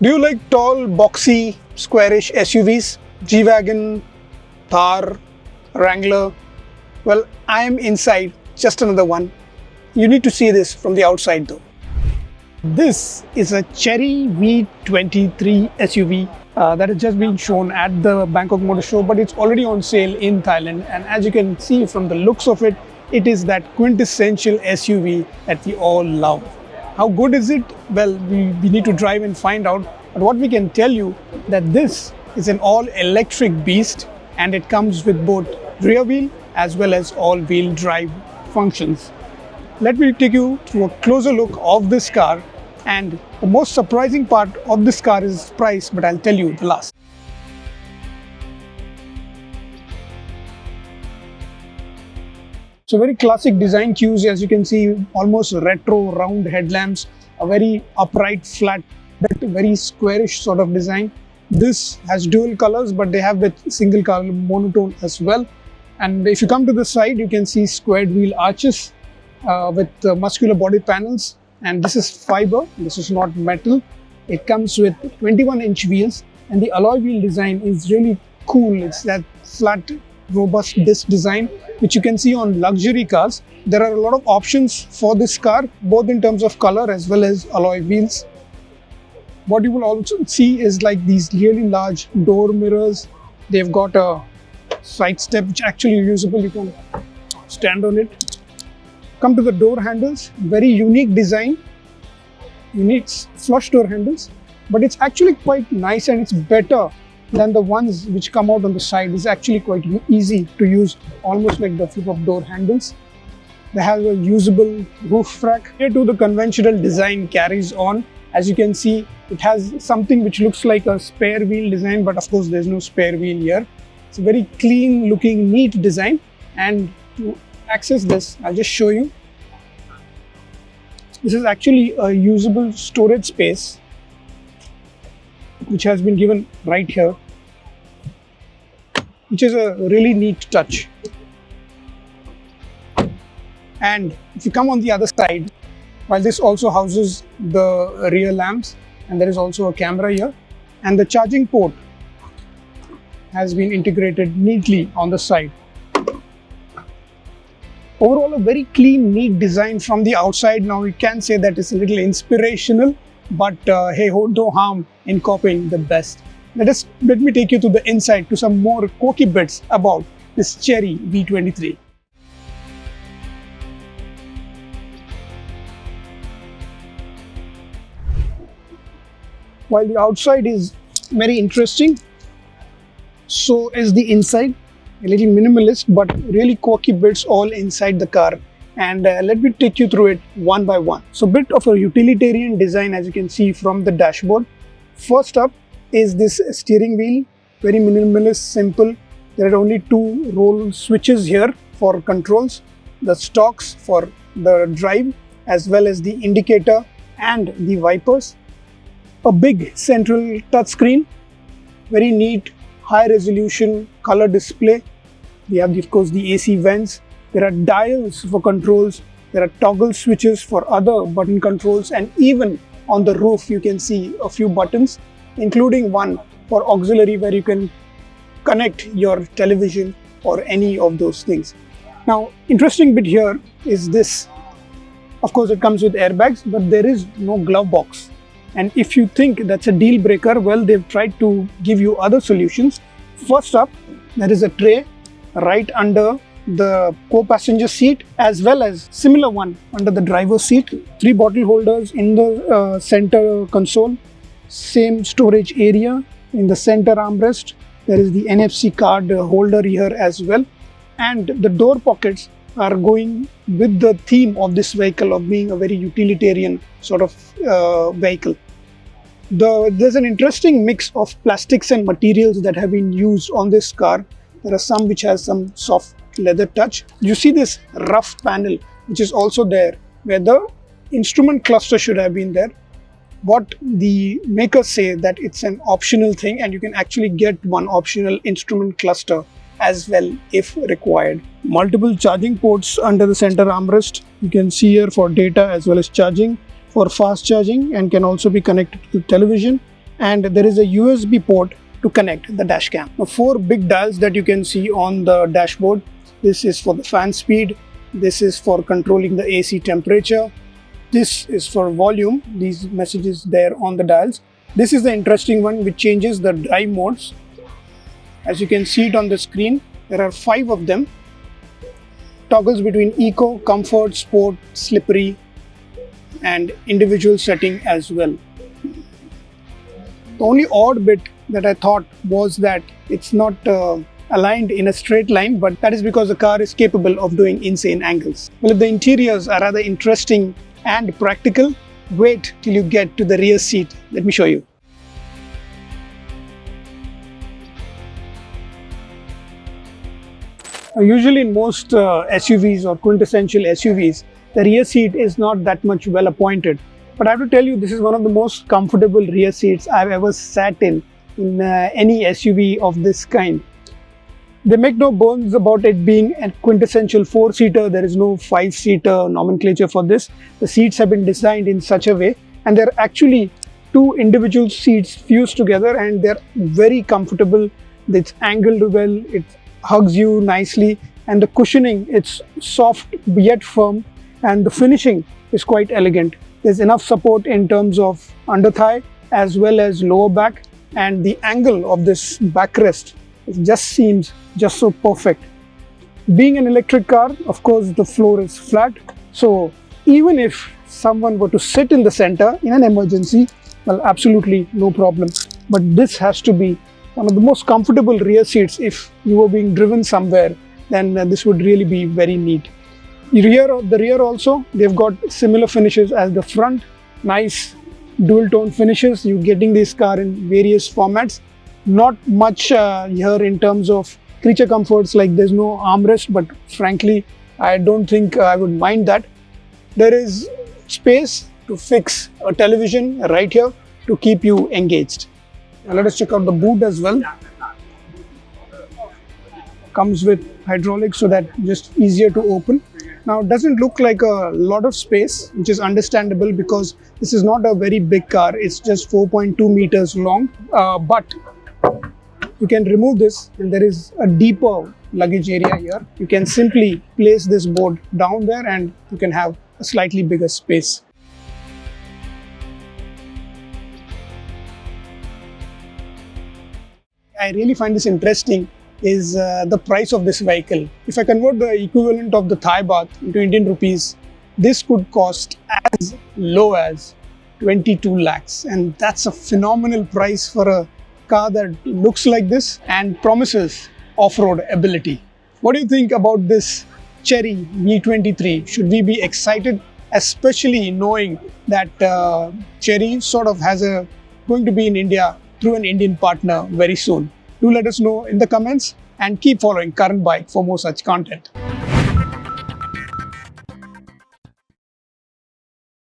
Do you like tall, boxy, squarish SUVs? G-Wagon, Thar, Wrangler? Well, I am inside just another one. You need to see this from the outside though. This is a Chery V23 SUV that has just been shown at the Bangkok Motor Show, but it's already on sale in Thailand. And as you can see from the looks of it, it is that quintessential SUV that we all love. How good is it? Well, we need to drive and find out. But what we can tell you that this is an all-electric beast, and it comes with both rear wheel as well as all-wheel drive functions. Let me take you to a closer look of this car, and the most surprising part of this car is price, but I'll tell you the last. So very classic design cues, as you can see, almost retro round headlamps, a very upright flat, very squarish sort of design. This has dual colors, but they have with single color monotone as well. And if you come to the side, you can see squared wheel arches with muscular body panels. And this is fiber, this is not metal. It comes with 21-inch wheels, and the alloy wheel design is really cool. It's that flat, robust disc design, which you can see on luxury cars. There are a lot of options for this car, both in terms of color as well as alloy wheels. What you will also see is like these really large door mirrors. They've got a side step which actually usable. You can stand on it. Come to the door handles, very unique design. Unique flush door handles, but it's actually quite nice, and it's better than the ones which come out on the side. It's actually quite easy to use, almost like the flip-up door handles. They have a usable roof rack. Here too, the conventional design carries on. As you can see, it has something which looks like a spare wheel design, but of course there's no spare wheel here. It's a very clean looking, neat design. And to access this, I'll just show you. This is actually a usable storage space which has been given right here, which is a really neat touch. And if you come on the other side, while this also houses the rear lamps, and there is also a camera here, and the charging port has been integrated neatly on the side. Overall, a very clean, neat design from the outside. Now you can say that it's a little inspirational, but hey ho, no harm in copying the best. Let me take you to the inside to some more quirky bits about this Chery V23. While the outside is very interesting, so is the inside. A little minimalist, but really quirky bits all inside the car. And let me take you through it one by one. So bit of a utilitarian design, as you can see from the dashboard. First up is this steering wheel, very minimalist, simple. There are only two roll switches here for controls, the stalks for the drive, as well as the indicator and the wipers. A big central touchscreen, very neat, high resolution color display. We have, of course, the AC vents. There are dials for controls. There are toggle switches for other button controls, and even on the roof you can see a few buttons, including one for auxiliary where you can connect your television or any of those things. Now, interesting bit here is this. Of course, it comes with airbags, but there is no glove box. And if you think that's a deal breaker, well, they've tried to give you other solutions. First up, there is a tray right under the co-passenger seat, as well as similar one under the driver's seat. 3 bottle holders in the center console. Same storage area in the center armrest. There is the NFC card holder here as well. And the door pockets are going with the theme of this vehicle of being a very utilitarian sort of vehicle. There's an interesting mix of plastics and materials that have been used on this car. There are some which has some soft leather touch. You see this rough panel which is also there, where the instrument cluster should have been there. What the makers say that it's an optional thing, and you can actually get one optional instrument cluster as well if required. Multiple charging ports under the center armrest. You can see here for data as well as charging, for fast charging, and can also be connected to the television. and there is a USB port to connect the dash cam. Now, 4 big dials that you can see on the dashboard. This is for the fan speed, this is for controlling the AC temperature, this is for volume, these messages there on the dials. This is the interesting one which changes the drive modes. As you can see it on the screen, there are 5 of them. Toggles between eco, comfort, sport, slippery and individual setting as well. The only odd bit that I thought was that it's not aligned in a straight line, but that is because the car is capable of doing insane angles. Well, if the interiors are rather interesting and practical, wait till you get to the rear seat. Let me show you. Usually in most SUVs or quintessential SUVs, the rear seat is not that much well appointed. But I have to tell you, this is one of the most comfortable rear seats I've ever sat in any SUV of this kind. They make no bones about it being a quintessential 4-seater. There is no 5-seater nomenclature for this. The seats have been designed in such a way, and they're actually 2 individual seats fused together, and they're very comfortable. It's angled well, it hugs you nicely, and the cushioning, it's soft yet firm, and the finishing is quite elegant. There's enough support in terms of under thigh as well as lower back, and the angle of this backrest, it just seems just so perfect. Being an electric car, of course, the floor is flat, so even if someone were to sit in the center in an emergency, well, absolutely no problem. But this has to be one of the most comfortable rear seats. If you were being driven somewhere, then this would really be very neat. The rear also, they've got similar finishes as the front. Nice dual tone finishes. You're getting this car in various formats. Not much here in terms of creature comforts, like there's no armrest, but frankly, I don't think I would mind that. There is space to fix a television right here to keep you engaged. Now let us check out the boot as well. Comes with hydraulics, so that just easier to open. Now it doesn't look like a lot of space, which is understandable because this is not a very big car. It's just 4.2 meters long, but you can remove this and there is a deeper luggage area here. You can simply place this board down there and you can have a slightly bigger space. I really find this interesting is the price of this vehicle. If I convert the equivalent of the Thai baht into Indian rupees, this could cost as low as 22 lakhs. And that's a phenomenal price for a car that looks like this and promises off-road ability. What do you think about this Chery V23? Should we be excited, especially knowing that Chery sort of going to be in India through an Indian partner very soon? Do let us know in the comments and keep following Carandbike for more such content.